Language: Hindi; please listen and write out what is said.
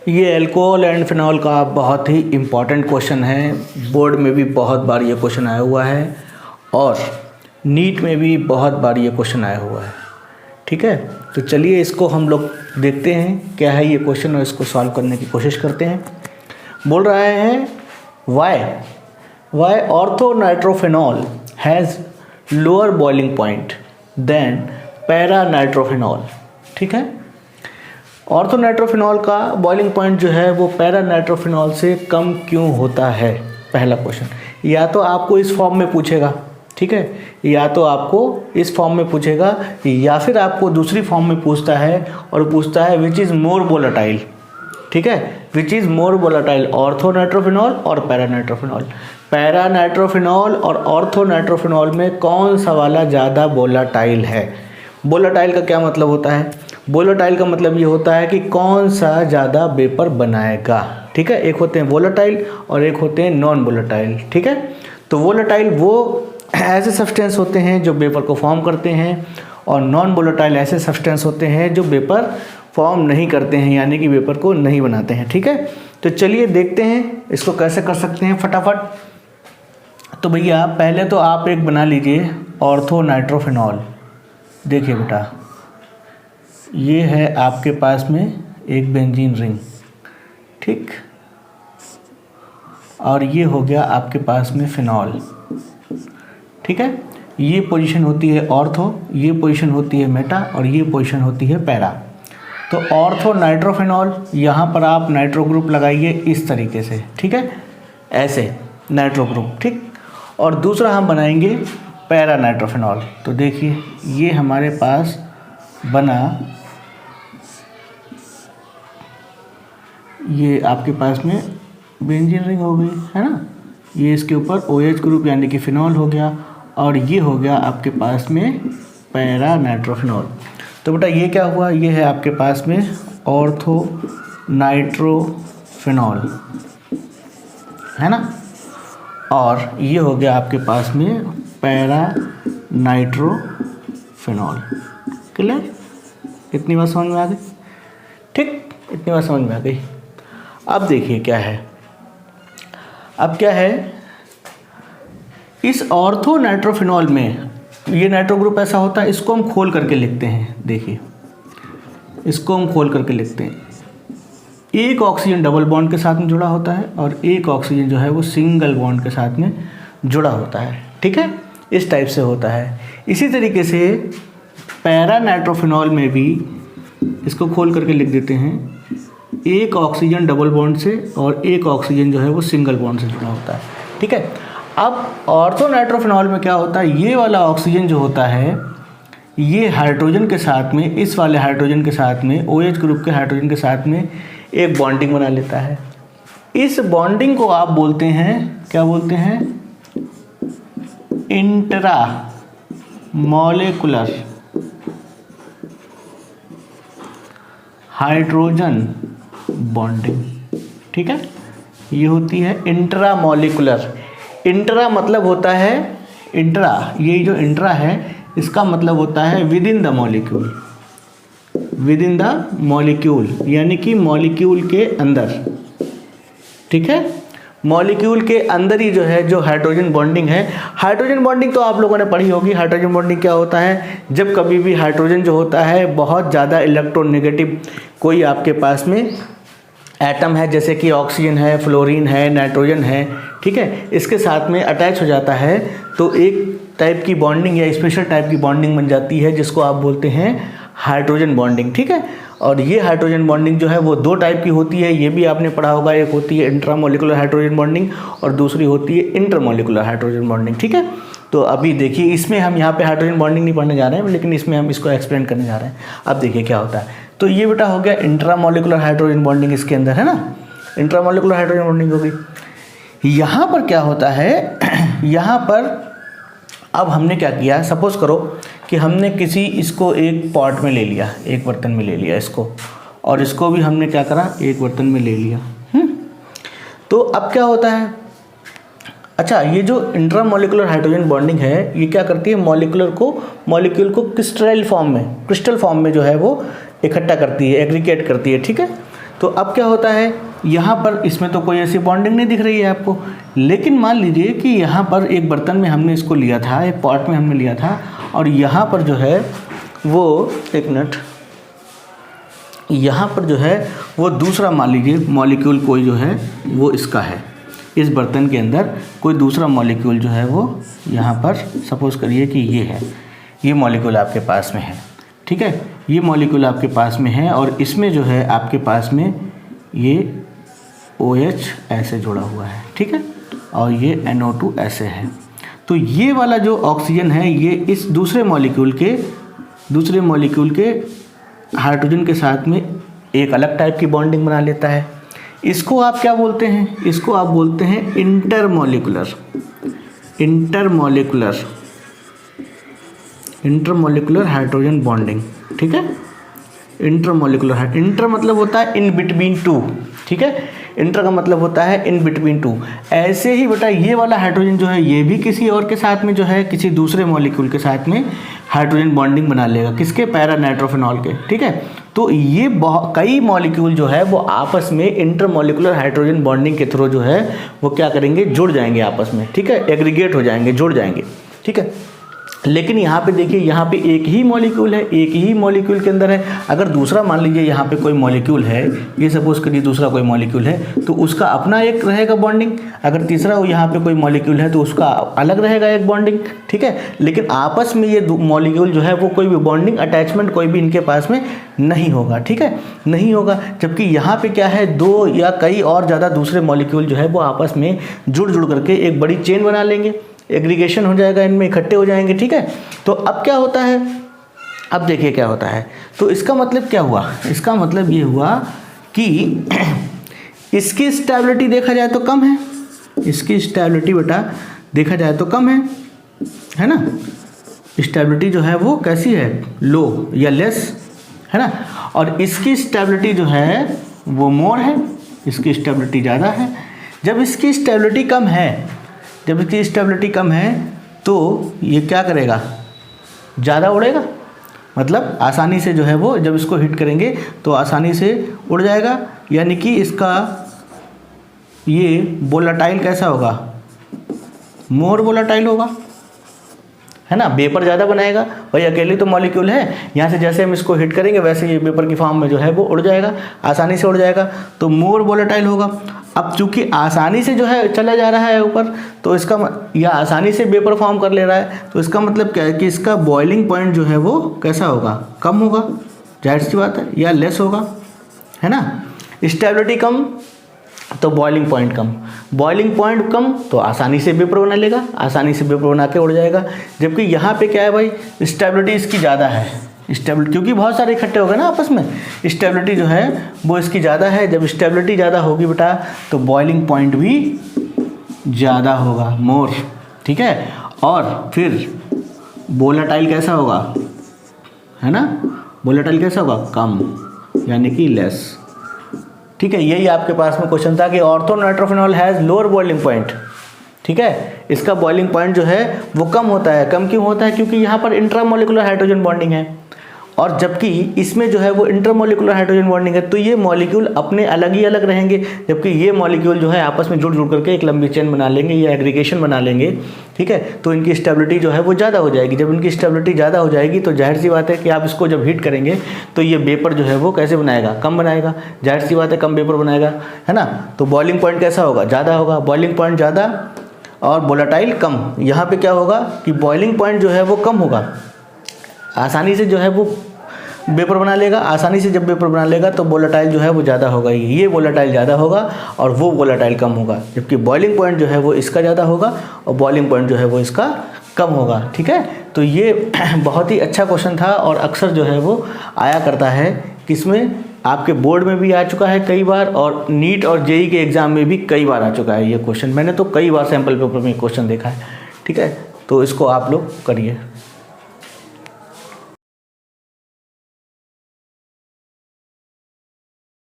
ये अल्कोहल एंड फिनॉल का बहुत ही इम्पॉर्टेंट क्वेश्चन है। बोर्ड में भी बहुत बार ये क्वेश्चन आया हुआ है और नीट में भी बहुत बार ये क्वेश्चन आया हुआ है। ठीक है, तो चलिए इसको हम लोग देखते हैं क्या है ये क्वेश्चन और इसको सॉल्व करने की कोशिश करते हैं। बोल रहे हैं why ortho nitrophenol has lower boiling point than para nitrophenol. ठीक है, ऑर्थो नाइट्रोफिनॉल का बॉइलिंग पॉइंट जो है वो पैरा नाइट्रोफिनॉल से कम क्यों होता है। पहला क्वेश्चन या तो आपको इस फॉर्म में पूछेगा, ठीक है, या तो आपको इस फॉर्म में पूछेगा या फिर आपको दूसरी फॉर्म में पूछता है और पूछता है विच इज़ मोर वोलेटाइल। ठीक है, which is more volatile, ortho nitrophenol और पैरा नाइट्रोफिनॉल। पैरा नाइट्रोफिनॉल और ऑर्थो नाइट्रोफिनॉल में कौन सा वाला ज़्यादा वोलेटाइल है। वोलेटाइल का क्या मतलब होता है? वोलेटाइल का मतलब ये होता है कि कौन सा ज़्यादा वेपर बनाएगा। ठीक है, एक होते हैं वोलेटाइल और एक होते हैं नॉन वोलेटाइल। ठीक है, तो वोलेटाइल वो ऐसे सब्सटेंस होते हैं जो वेपर को फॉर्म करते हैं और नॉन वोलेटाइल ऐसे सब्सटेंस होते हैं जो वेपर फॉर्म नहीं करते हैं, यानी कि वेपर को नहीं बनाते हैं। ठीक है, तो चलिए देखते हैं इसको कैसे कर सकते हैं फटाफट। तो भैया पहले तो आप एक बना लीजिए ऑर्थो नाइट्रोफिनॉल। देखिए बेटा, ये है आपके पास में एक बेंजीन रिंग, ठीक, और ये हो गया आपके पास में फिनॉल। ठीक है, ये पोजीशन होती है ऑर्थो, ये पोजीशन होती है मेटा और ये पोजीशन होती है पैरा। तो ऑर्थो नाइट्रोफिनॉल, यहाँ पर आप नाइट्रो ग्रुप लगाइए इस तरीके से। ठीक है, ऐसे नाइट्रो ग्रुप। ठीक, और दूसरा हम बनाएंगे पैरा नाइट्रोफिनॉल। तो देखिए ये हमारे पास बना, ये आपके पास में बेंजीन रिंग हो गई है ना, ये इसके ऊपर OH ग्रुप यानी कि फिनॉल हो गया और ये हो गया आपके पास में पैरा नाइट्रोफिनॉल। तो बेटा ये क्या हुआ, ये है आपके पास में ऑर्थो नाइट्रोफिनॉल है ना, और ये हो गया आपके पास में पैरा नाइट्रोफिनॉल। क्लियर, इतनी बात समझ में आ गई? ठीक, इतनी बात समझ में आ गई। अब देखिए क्या है, अब क्या है, इस ऑर्थो नाइट्रोफिनॉल में ये नाइट्रो ग्रुप ऐसा होता है, इसको हम खोल करके लिखते हैं। देखिए इसको हम खोल करके लिखते हैं, एक ऑक्सीजन डबल बॉन्ड के साथ में जुड़ा होता है और एक ऑक्सीजन जो है वो सिंगल बॉन्ड के साथ में जुड़ा होता है। ठीक है, इस टाइप से होता है। इसी तरीके से पैरा नाइट्रोफिनॉल में भी इसको खोल करके लिख देते हैं, एक ऑक्सीजन डबल बॉन्ड से और एक ऑक्सीजन जो है वो सिंगल बॉन्ड से जुड़ा होता है। ठीक है, अब ऑर्थो नाइट्रोफिनॉल में क्या होता है, ये वाला ऑक्सीजन जो होता है ये हाइड्रोजन के साथ में, इस वाले हाइड्रोजन के साथ में, OH ग्रुप के हाइड्रोजन के साथ में एक बॉन्डिंग बना लेता है। इस बॉन्डिंग को आप बोलते हैं, क्या बोलते हैं, इंट्रा मॉलिक्यूलर हाइड्रोजन बॉन्डिंग। ठीक है, ये होती है इंट्रा मॉलिक्यूलर। इंट्रा मतलब होता है, इंट्रा, ये जो इंट्रा है इसका मतलब होता है with in the molecule, with in the molecule यानी कि मॉलिक्यूल के अंदर। ठीक है, मॉलिक्यूल के अंदर ही जो है जो हाइड्रोजन बॉन्डिंग है। हाइड्रोजन बॉन्डिंग तो आप लोगों ने पढ़ी होगी। हाइड्रोजन बॉन्डिंग क्या होता है, जब कभी भी हाइड्रोजन जो होता है बहुत ज़्यादा इलेक्ट्रोनेगेटिव कोई आपके पास में एटम है, जैसे कि ऑक्सीजन है, फ्लोरीन है, नाइट्रोजन है, ठीक है, इसके साथ में अटैच हो जाता है तो एक टाइप की बॉन्डिंग या स्पेशल टाइप की बॉन्डिंग बन जाती है जिसको आप बोलते हैं हाइड्रोजन बॉन्डिंग। ठीक है, और ये हाइड्रोजन बॉन्डिंग जो है वो दो टाइप की होती है, ये भी आपने पढ़ा होगा। एक होती है इंट्रामोलिकुलर हाइड्रोजन बॉन्डिंग और दूसरी होती है इंटरमोलिकुलर हाइड्रोजन बॉन्डिंग। ठीक है, तो अभी देखिए इसमें हम यहाँ पे हाइड्रोजन बॉन्डिंग नहीं पढ़ने जा रहे हैं, लेकिन इसमें हम इसको एक्सप्लेन करने जा रहे हैं। अब देखिए क्या होता है, तो ये बेटा हो गया इंट्रामोलिकुलर हाइड्रोजन बॉन्डिंग, इसके अंदर है ना, इंट्रामोलिकुलर हाइड्रोजन बॉन्डिंग हो गई। यहाँ पर क्या होता है, यहाँ पर अब हमने क्या किया, सपोज करो कि हमने किसी इसको एक पॉट में ले लिया, एक बर्तन में ले लिया इसको, और इसको भी हमने क्या करा, एक बर्तन में ले लिया। तो अब क्या होता है, अच्छा ये जो इंट्रामोलिकुलर हाइड्रोजन बॉन्डिंग है ये क्या करती है, मॉलिक्यूल को क्रिस्टल फॉर्म में जो है वो इकट्ठा करती है, एग्रीगेट करती है। ठीक है, तो अब क्या होता है, यहाँ पर इसमें तो कोई ऐसी बॉन्डिंग नहीं दिख रही है आपको, लेकिन मान लीजिए कि यहाँ पर एक बर्तन में हमने इसको लिया था, एक पॉट में हमने लिया था, और यहाँ पर जो है वो, एक मिनट, यहाँ पर जो है वो दूसरा मान लीजिए मॉलिक्यूल कोई जो है वो इसका है, इस बर्तन के अंदर कोई दूसरा मॉलिक्यूल जो है वो यहाँ पर सपोज़ करिए कि ये है, ये मॉलिक्यूल आपके पास में है, ठीक है, ये मॉलिक्यूल आपके पास में है, और इसमें जो है आपके पास में ये OH ऐसे जुड़ा हुआ है, ठीक है, और ये NO2 ऐसे है। तो ये वाला जो ऑक्सीजन है ये इस दूसरे मॉलिक्यूल के हाइड्रोजन के साथ में एक अलग टाइप की बॉन्डिंग बना लेता है। इसको आप क्या बोलते हैं, इसको आप बोलते हैं इंटरमॉलिक्यूलर हाइड्रोजन बॉन्डिंग, ठीक है। इंटर मतलब होता है इन बिटवीन टू, ठीक है, इंटर का मतलब होता है इन बिटवीन टू। ऐसे ही बेटा ये वाला हाइड्रोजन जो है ये भी किसी और के साथ में जो है किसी दूसरे मॉलिक्यूल के साथ में हाइड्रोजन बॉन्डिंग बना लेगा, किसके, पैरा नाइट्रोफिनॉल के, ठीक है। तो ये कई मॉलिक्यूल जो है वो आपस में इंटरमॉलिक्यूलर हाइड्रोजन बॉन्डिंग के थ्रू जो है वो क्या करेंगे, जुड़ जाएंगे आपस में, ठीक है, एग्रीगेट हो जाएंगे, जुड़ जाएंगे, ठीक है। लेकिन यहाँ पे देखिए, यहाँ पे एक ही मॉलिक्यूल है, एक ही मॉलिक्यूल के अंदर है। अगर दूसरा मान लीजिए यहाँ पे कोई मॉलिक्यूल है, ये सपोज करिए दूसरा कोई मॉलिक्यूल है, तो उसका अपना एक रहेगा बॉन्डिंग। अगर तीसरा यहाँ पे कोई मॉलिक्यूल है तो उसका अलग रहेगा एक बॉन्डिंग, ठीक है। लेकिन आपस में ये मॉलिक्यूल जो है वो कोई भी बॉन्डिंग अटैचमेंट कोई भी इनके पास में नहीं होगा, ठीक है, नहीं होगा। जबकि यहाँ पे क्या है, दो या कई और ज़्यादा दूसरे मॉलिक्यूल जो है वो आपस में जुड़ करके एक बड़ी चेन बना लेंगे, एग्रीगेशन हो जाएगा, इनमें इकट्ठे हो जाएंगे, ठीक है। तो अब क्या होता है, अब देखिए क्या होता है। तो इसका मतलब क्या हुआ, इसका मतलब ये हुआ कि इसकी स्टेबिलिटी देखा जाए तो कम है, इसकी स्टेबिलिटी बेटा देखा जाए तो कम है ना, स्टेबिलिटी जो है वो कैसी है, लो या लेस, है ना। और इसकी स्टेबिलिटी जो है वो मोर है, इसकी स्टेबिलिटी ज़्यादा है। जब इसकी स्टेबिलिटी कम है, जब इसकी स्टेबिलिटी कम है तो ये क्या करेगा, ज़्यादा उड़ेगा, मतलब आसानी से जो है वो जब इसको हिट करेंगे तो आसानी से उड़ जाएगा। यानी कि इसका ये वोलेटाइल कैसा होगा, मोर वोलेटाइल होगा, है ना, वेपर ज़्यादा बनाएगा। भाई अकेले तो मॉलिक्यूल है, यहाँ से जैसे हम इसको हिट करेंगे वैसे ये वेपर की फॉर्म में जो है वो उड़ जाएगा, आसानी से उड़ जाएगा, तो मोर वोलेटाइल होगा। अब चूंकि आसानी से जो है चला जा रहा है ऊपर, तो इसका या आसानी से वेपर फॉर्म कर ले रहा है, तो इसका मतलब क्या है कि इसका बॉइलिंग पॉइंट जो है वो कैसा होगा, कम होगा, जाहिर सी बात है, या लेस होगा, है ना। स्टेबिलिटी कम तो बॉइलिंग पॉइंट कम, बॉइलिंग पॉइंट कम तो आसानी से वेपर बना लेगा, आसानी से वेपर बना के उड़ जाएगा। जबकि यहाँ पे क्या है भाई, स्टेबिलिटी इसकी ज़्यादा है, स्टेबिलिटी क्योंकि बहुत सारे इकट्ठे हो गए ना आपस में, स्टेबिलिटी जो है वो इसकी ज़्यादा है। जब स्टेबिलिटी ज़्यादा होगी बेटा तो बॉइलिंग पॉइंट भी ज़्यादा होगा, मोर, ठीक है। और फिर वोलेटाइल कैसा होगा, है ना, वोलेटाइल कैसा होगा, कम, यानी कि लेस, ठीक है। यही आपके पास में क्वेश्चन था कि ortho nitrophenol has lower boiling point, ठीक है, इसका बॉइलिंग पॉइंट जो है वो कम होता है। कम क्यों होता है, क्योंकि यहाँ पर इंट्रामोलिकुलर हाइड्रोजन बॉन्डिंग है, और जबकि इसमें जो है वो इंटरमोलिकुलर हाइड्रोजन बॉन्डिंग है, तो ये मॉलिक्यूल अपने अलग ही अलग रहेंगे। जबकि ये मॉलिक्यूल जो है आपस में जुड़ करके एक लंबी चेन बना लेंगे या एग्रीगेशन बना लेंगे, ठीक है। तो इनकी स्टेबिलिटी जो है वो ज़्यादा हो जाएगी। जब इनकी स्टेबिलिटी ज़्यादा हो जाएगी तो जाहिर सी बात है कि आप इसको जब हीट करेंगे तो ये वेपर जो है वो कैसे बनाएगा, कम बनाएगा, जाहिर सी बात है कम वेपर बनाएगा, है ना। तो बॉइलिंग पॉइंट कैसा होगा, ज़्यादा होगा, बॉइलिंग पॉइंट ज़्यादा और वोलेटाइल कम। यहाँ पे क्या होगा कि बॉइलिंग पॉइंट जो है वो कम होगा, आसानी से जो है वो वेपर बना लेगा, आसानी से जब वेपर बना लेगा तो वोलेटाइल जो है वो ज़्यादा होगा, ये वोलेटाइल ज़्यादा होगा और वो वोलेटाइल कम होगा। जबकि बॉइलिंग पॉइंट जो है वो इसका ज़्यादा होगा और बॉइलिंग पॉइंट जो है वो इसका कम होगा, ठीक है। तो ये बहुत ही अच्छा क्वेश्चन था और अक्सर जो है वो आया करता है, किसमें, आपके बोर्ड में भी आ चुका है कई बार और नीट और जेई के एग्ज़ाम में भी कई बार आ चुका है ये क्वेश्चन। मैंने तो कई बार सैम्पल पेपर में क्वेश्चन देखा है, ठीक है। तो इसको आप लोग करिए।